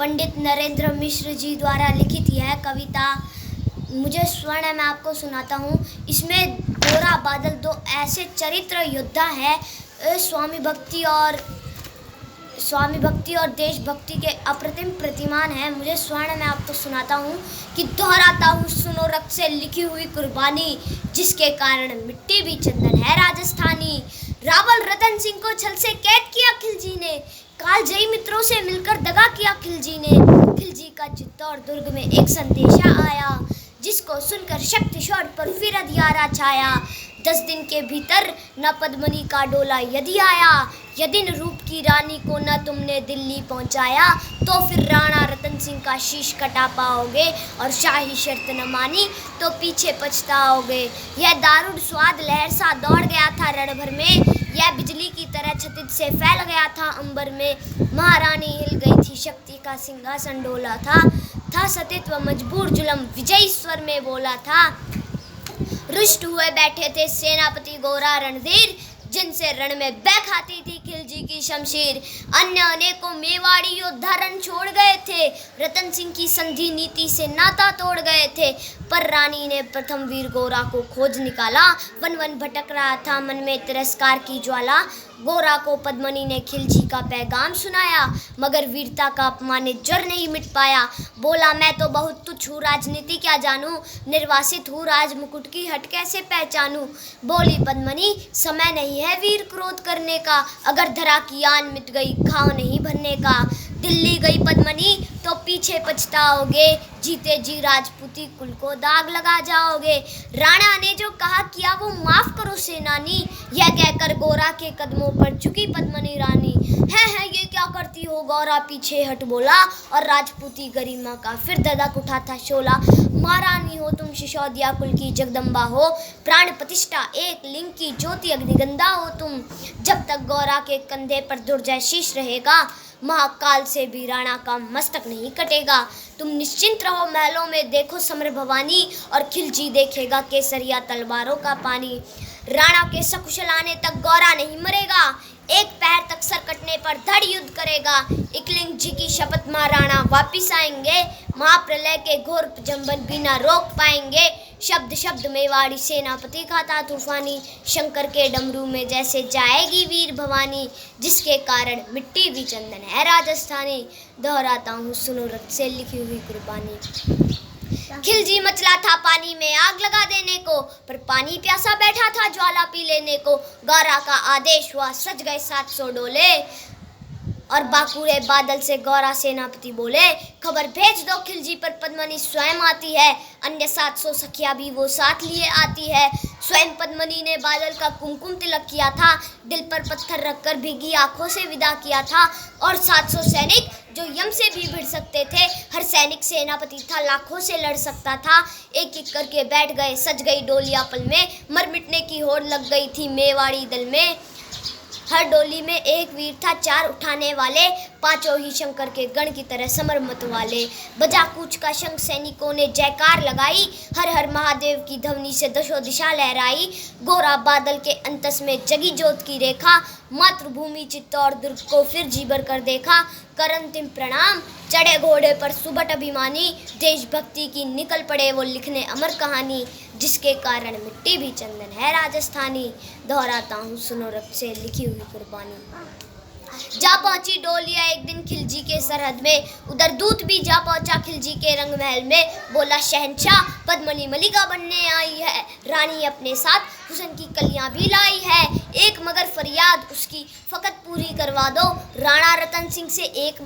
पंडित नरेंद्र मिश्र जी द्वारा लिखित यह कविता मुझे स्वर्ण है, मैं आपको सुनाता हूँ। इसमें गोरा बादल दो ऐसे चरित्र योद्धा है, स्वामी भक्ति और देशभक्ति के अप्रतिम प्रतिमान है। मुझे स्वर्ण मैं आपको सुनाता हूँ कि दोहराता हूँ सुनो रक्त से लिखी हुई कुर्बानी, जिसके कारण मिट्टी भी चंदन है राजस्थानी। रावल रतन सिंह को छल से कैद किया खिलजी ने, कालजयी मित्रों से मिलकर दगा किया खिलजी ने। खिलजी का चित्तौड़ दुर्ग में एक संदेशा आया, जिसको सुनकर शक्ति शौर्य पर फिर अधियारा छाया। 10 दिन के भीतर न पद्मनी का डोला यदि आया, यदि न रूप की रानी को न तुमने दिल्ली पहुंचाया, तो फिर राणा रतन सिंह का शीश कटा पाओगे, और शाही शर्त न मानी तो पीछे पछताओगे। यह दारुण स्वाद लहर सा दौड़ गया था रण भर में, यह बिजली की तरह क्षितिज से फैल गया था अंबर में। महारानी हिल गई थी, शक्ति का सिंहासन डोला था सतीत्व मजबूर जुलम विजयी स्वर में बोला था। रुष्ट हुए बैठे थे सेनापति गोरा रणधीर, जिनसे रण में बह खाती थी खिलजी की शमशीर। अन्य अनेकों मेवाड़ी योद्धा रण छोड़ गए थे, रतन सिंह की संधि नीति से नाता तोड़ गए थे। पर रानी ने प्रथम वीर गोरा को खोज निकाला, वन वन भटक रहा था मन में तिरस्कार की ज्वाला। गोरा को पद्मनी ने खिलजी का पैगाम सुनाया, मगर वीरता का अपमानित ज्वर नहीं मिट पाया। बोला मैं तो बहुत तुच्छ हूँ, राजनीति क्या जानूं, निर्वासित हूँ राज मुकुट की हट कैसे पहचानूं। बोली पद्मनी समय नहीं है वीर क्रोध करने का, अगर धरा की आन मिट गई घाव नहीं भरने का। दिल्ली गई पद्मनी तो पीछे पछताओगे, जीते जी राजपूती कुल को दाग लगा जाओगे। राणा ने जो कहा किया वो माफ करो सेनानी, यह कहकर गोरा के कदमों पर झुकी पद्मनी रानी। है ये क्या करती हो, गोरा पीछे हट बोला, और राजपूती गरिमा का फिर ददक उठा था शोला। महारानी हो तुम, सिसोदिया कुल की जगदम्बा हो, प्राण प्रतिष्ठा एक लिंग की ज्योति अग्निगंधा हो तुम। जब तक गोरा के कंधे पर दुर्जय शीश रहेगा, महाकाल से भी राणा का मस्तक नहीं कटेगा। तुम निश्चिंत रहो महलों में देखो समर भवानी, और खिलजी देखेगा केसरिया तलवारों का पानी। राणा के सकुशल आने तक गोरा नहीं मरेगा, एक पैर तक सर कटने पर धड़ युद्ध करेगा। इकलिंग जी की शपथ महाराणा वापिस आएंगे, महाप्रलय के घोर जंबन बिना रोक पाएंगे। शब्द शब्द मेवाड़ी सेनापति का था तूफानी, शंकर के डमरू में जैसे जाएगी वीर भवानी, जिसके कारण मिट्टी भी चंदन है राजस्थानी। दोहराता हूँ सुनो रक्त से लिखी हुई कुर्बानी। खिलजी मचला था पानी में आग लगा देने को, पर पानी प्यासा बैठा था ज्वाला पी लेने को। गोरा का आदेश हुआ सज गए 700 डोले, और बाकुरे बादल से गोरा सेनापति बोले खबर भेज दो खिलजी पर पद्मनी स्वयं आती है। अन्य 700 सखिया भी वो साथ लिए आती है। स्वयं पद्मनी ने बादल का कुमकुम तिलक किया था, दिल पर पत्थर रखकर भीगी आंखों से विदा किया था। और 700 सैनिक जो यम से भी भिड़ सकते थे, हर सैनिक सेनापति था लाखों से लड़ सकता था। एक एक करके बैठ गए सज गई डोलियां पल में, मर मिटने की होड़ लग गई थी मेवाड़ी दल में। हर डोली में एक वीर था 4 उठाने वाले, पांचों ही शंकर के गण की तरह समर मत वाले। बजा कूच का शंख सैनिकों ने जयकार लगाई, हर हर महादेव की ध्वनि से दशों दिशा लहराई। गोरा बादल के अंतस में जगी ज्योत की रेखा, मातृभूमि चित्तौड़ दुर्ग को फिर जी भर कर देखा। कर अंतिम प्रणाम चढ़े घोड़े पर सुबट अभिमानी, देशभक्ति की निकल पड़े वो लिखने अमर कहानी, जिसके कारण मिट्टी भी चंदन है राजस्थानी। दोहराता हूँ सुनो रक्त से लिखी हुई कुर्बानी। जा पहुंची डोलिया एक दिन खिलजी के सरहद में, उधर दूत भी जा पहुंचा खिलजी के रंग महल में। बोला शहंशाह पद्मनी मलिका बनने आई है, रानी अपने साथ हुस्न की कलियां भी लाई है। एक मगर फरियाद उसकी फकत पूरी करवा दो, राणा रतन सिंह से एक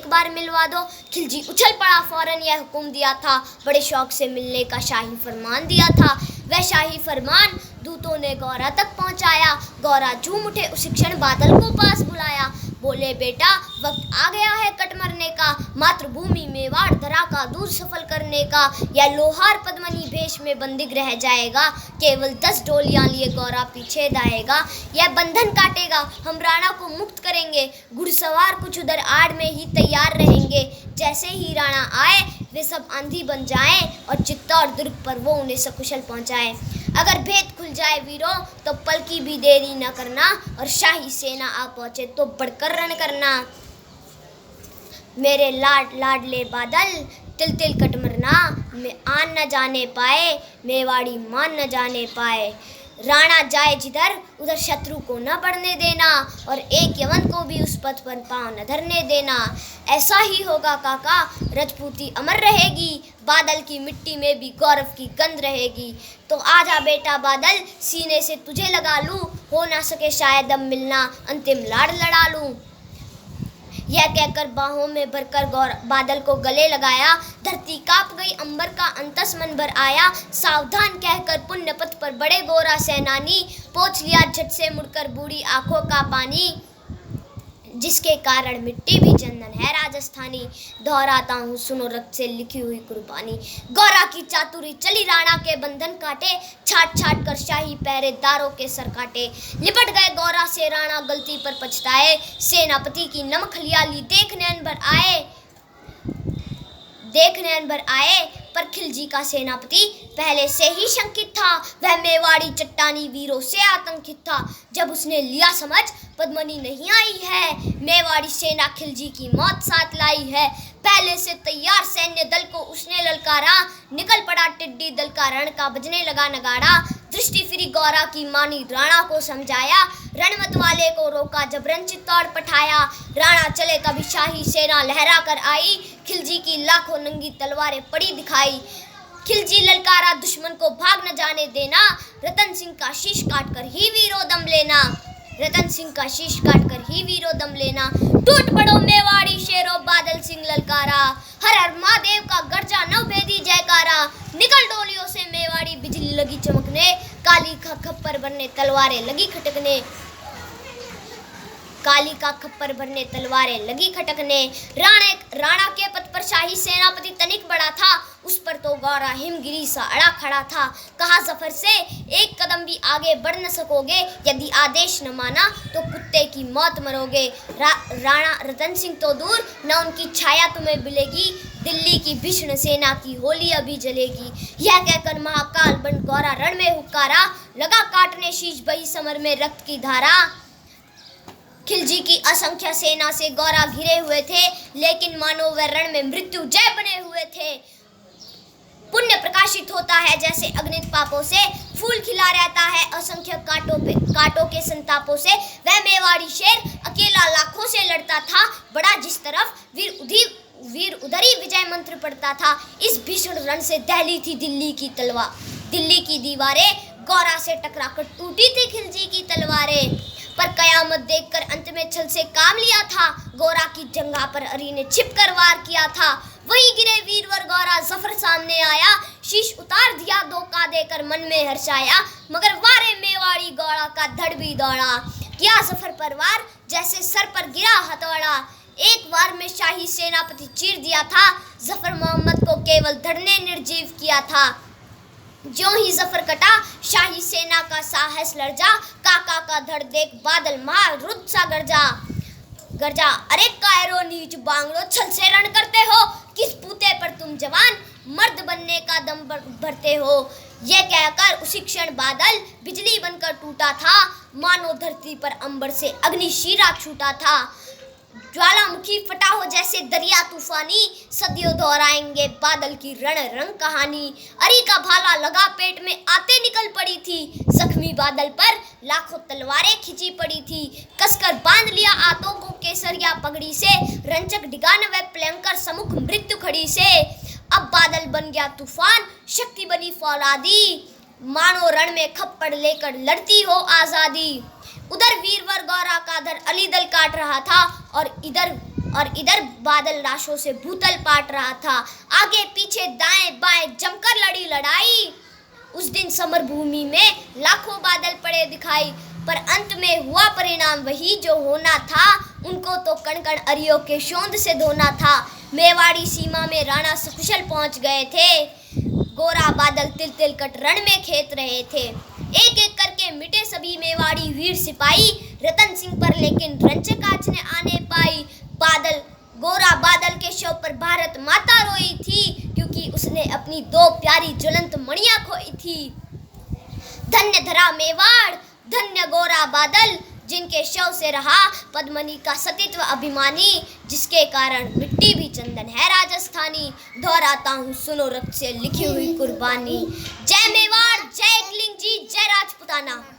बार मिलवा दो। खिलजी उछल पड़ा, फौरन यह हुक्म दिया था, बड़े शौक से मिलने का शाही फरमान दिया था। वह शाही फरमान दूतों ने गोरा तक पहुंचाया। गोरा झूम उठे उसी क्षण बादल को पास बुलाया। बोले बेटा वक्त आ गया है कट मरने का, मातृभूमि मेवाड़ धरा का दूर सफल करने का। यह लोहार पद्मनी भेष में बंदिग रह जाएगा, केवल 10 डोलियां लिए गोरा पीछे दाएगा। यह बंधन काटेगा, हम राणा को मुक्त करेंगे, घुड़सवार कुछ उधर आड़ में ही तैयार रहेंगे। जैसे ही राणा आए वे सब आंधी बन जाएं, और चित्तौड़ दुर्ग पर वो उन्हें सकुशल पहुंचाए। अगर भेद खुल जाए वीरों तो पल की भी देरी न करना, और शाही सेना आ पहुंचे तो बढ़कर रण करना। मेरे लाडले बादल तिल तिल कट मरना, मैं आन न जाने पाए, मेवाड़ी मान न जाने पाए। राणा जाए जिधर उधर शत्रु को न बढ़ने देना, और एक यवन को भी उस पथ पर पांव न धरने देना। ऐसा ही होगा काका, राजपूती अमर रहेगी, बादल की मिट्टी में भी गौरव की गंध रहेगी। तो आजा बेटा बादल, सीने से तुझे लगा लूं, हो ना सके शायद अब मिलना, अंतिम लाड़ लड़ा लूं। यह कहकर बाहों में भरकर बादल को गले लगाया। धरती कांप गई, अंबर का अंतस मन भर आया। सावधान कहकर पुण्य पथ पर बड़े गोरा सेनानी, पोंछ लिया झट से मुड़कर बूढ़ी आंखों का पानी, जिसके कारण मिट्टी भी चंदन है राजस्थानी। दोहराता हूँ सुनो रक्त से लिखी हुई कुर्बानी। गौरा की चातुरी चली राणा के बंधन काटे, छाट छाट कर शाही पहरेदारों के सर काटे। लिपट गए गौरा से राणा गलती पर पछताए, सेनापति की नमक हलियाली देख नैन भर आए। पर खिलजी का सेनापति पहले से ही शंकित था, वह मेवाड़ी चट्टानी वीरों से आतंकित था। जब उसने लिया समझ पद्मनी नहीं आई है, मेवाड़ी सेना खिलजी की मौत साथ लाई है। पहले से तैयार सैन्य दल को उसने ललकारा, निकल पड़ा टिड्डी दल का रण का बजने लगा नगाड़ा। दृष्टि फिरी गौरा की मानी, राणा को समझाया, रणमत वाले को रोका जब रण चित्तौड़ पठाया। राणा चले तभी शाही सेना लहरा कर आई, खिलजी की लाखों नंगी तलवारें पड़ी दिखाई। खिलजी ललकारा दुश्मन को भाग न जाने देना, रतन सिंह का शीश काट कर ही वीरों दम लेना। रतन सिंह का शीश काट कर ही वीरों दम लेना। टूट पड़ो मेवाड़ी शेरों, बादल सिंह ललकारा, हर हर महादेव का गर्जा नवभेदी जयकारा। निकल डोलियों से मेवाड़ी बिजली लगी चमकने, काली का खप्पर भरने तलवारें लगी खटकने। काली का खप्पर भरने तलवारें लगी खटकने। राणा के पथ पर शाही सेनापति तनिक बड़ा था, उस पर तो गौरा हिमगिरी सा अड़ा खड़ा था। कहा जफर से, एक कदम भी आगे बढ़ न सकोगे, यदि आदेश न माना तो कुत्ते की मौत मरोगे। राणा रतन सिंह तो दूर, न उनकी छाया तुम्हें मिलेगी, दिल्ली की भीषण सेना की होली अभी जलेगी। यह कहकर महाकाल बन गौरा रण में हुक्कारा, लगा काटने शीश बही समर में रक्त की धारा। खिलजी की असंख्य सेना से गौरा घिरे हुए थे, लेकिन मानो वह रण में मृत्यु जय बने हुए थे। पुण्य प्रकाशित होता है जैसे अग्नित पापों से, फूल खिला रहता है असंख्य कांटों के संतापों से। वह मेवाड़ी शेर अकेला लाखों से लड़ता था, बड़ा जिस तरफ वीर उधर ही विजय मंत्र पढ़ता था। इस भीषण रण से दहली थी दिल्ली की दीवारें, गौरा से टकराकर टूटी थी खिलजी की तलवारें। पर कयामत देखकर अंत में छल से काम लिया था, गौरा की जंघा पर अरी ने छिपकर वार किया था। वही गिरे वीरवर गौरा, जफर सामने आया, शीश उतार दिया धोखा देकर मन में हर्षाया। मगर वारे मेवाड़ी गौरा का धड़ भी दौड़ा, किया जफर पर वार जैसे सर पर गिरा हथौड़ा। एक वार में शाही सेनापति चीर दिया था, जफर मोहम्मद को केवल धड़ ने निर्जीव किया था। ज्यों ही जफर कटा, शाही सेना का साहस लर्जा, काका का धड़ देख बादल महारुद्र सा गरजा। अरे कायरो नीच बांगड़ो, छल से रण करते हो, किस पूते पर तुम जवान मर्द बनने का दम भरते हो। यह कहकर उसी क्षण बादल बिजली बनकर टूटा था, मानो धरती पर अंबर से अग्नि शीरा छूटा था। ज्वालामुखी फटा हो जैसे दरिया तूफानी, सदियों दोहराएंगे बादल की रण रंग कहानी। अरी का भाला लगा पेट में आते निकल पड़ी थी, जख्मी बादल पर लाखों तलवारें खिंची पड़ी थी। कसकर बांध लिया आतों को केसरिया पगड़ी से, रंचक डिगान व प्लयंकर सम्मुख मृत्यु खड़ी से। अब बादल बन गया तूफान, शक्ति बनी फौलादी, मानो रण में खप्पड़ लेकर लड़ती हो आजादी। उधर वीरवर गौरा का धड़ अली दल काट रहा था, और इधर बादल लाशों से भूतल पाट रहा था। आगे पीछे दाएं बाएं जमकर लड़ी लड़ाई। उस दिन समर भूमि में लाखों बादल पड़े दिखाई, पर अंत में हुआ परिणाम वही जो होना था। उनको तो कण कण अरियों के शोंद से धोना था। मेवाड़ी सीमा में राणा सकुशल पहुंच गए थे, गोरा बादल तिल तिल कट रण में खेत रहे थे। एक एक करके मिटे सभी मेवाड़ी वीर सिपाही, रतन सिंह पर लेकिन रंचक आँच ने आने पाई। गोरा बादल के शव पर भारत माता रोई थी, क्योंकि उसने अपनी दो प्यारी ज्वलंत मणियां खोई थी। धन्य धरा मेवाड़, धन्य गोरा बादल, जिनके शव से रहा पद्मनी का सतीत्व अभिमानी, जिसके कारण मिट्टी भी चंदन है राजस्थानी। दोहराता हूँ सुनो रक्त से लिखी हुई कुर्बानी। जय मेवाड़, जय एकलिंग जी, जय राजपुताना।